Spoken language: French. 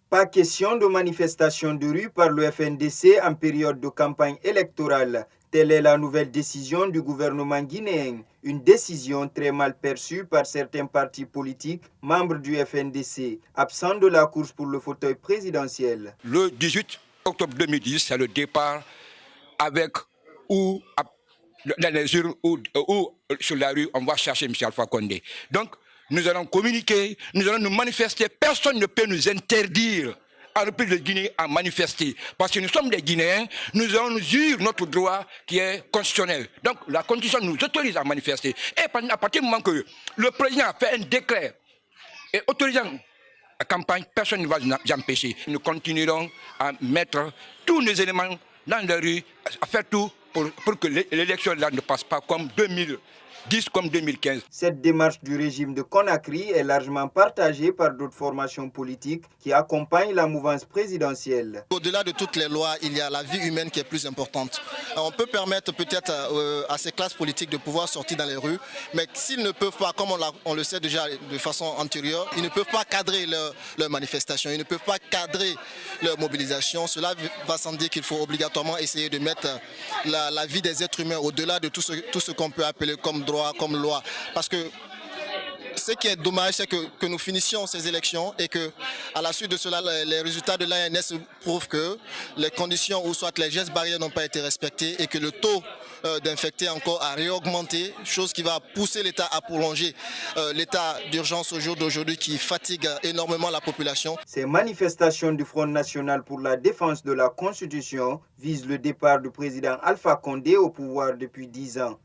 Pas question de manifestation de rue par le FNDC en période de campagne électorale. Telle est la nouvelle décision du gouvernement guinéen. Une décision très mal perçue par certains partis politiques, membres du FNDC, absents de la course pour le fauteuil présidentiel. Le 18 octobre 2010, c'est le départ avec ou dans les urnes ou sur la rue, on va chercher M. Alpha Condé. Donc, nous allons communiquer, nous allons nous manifester. Personne ne peut nous interdire à la République de Guinée à manifester. Parce que nous sommes des Guinéens, nous allons nous jurer notre droit qui est constitutionnel. Donc, la Constitution nous autorise à manifester. Et à partir du moment que le président a fait un décret et autorisant la campagne, personne ne va nous empêcher. Nous continuerons à mettre tous nos éléments dans la rue, à faire tout pour que l'élection là ne passe pas comme 2010, comme 2015. Cette démarche du régime de Conakry est largement partagée par d'autres formations politiques qui accompagnent la mouvance présidentielle. Au-delà de toutes les lois, il y a la vie humaine qui est plus importante. On peut permettre peut-être à ces classes politiques de pouvoir sortir dans les rues, mais s'ils ne peuvent pas, comme on le sait déjà de façon antérieure, ils ne peuvent pas cadrer leurs manifestations, ils ne peuvent pas cadrer leur mobilisation. Cela va sans dire qu'il faut obligatoirement essayer de mettre la vie des êtres humains au-delà de tout ce qu'on peut appeler comme droit, comme loi. Parce que ce qui est dommage, c'est que nous finissions ces élections et que, à la suite de cela, les résultats de l'ANS prouvent que les conditions ou soit les gestes barrières n'ont pas été respectés et que le taux d'infectés encore a réaugmenté, chose qui va pousser l'État à prolonger l'état d'urgence au jour d'aujourd'hui qui fatigue énormément la population. Ces manifestations du Front national pour la défense de la Constitution visent le départ du président Alpha Condé au pouvoir depuis 10 ans.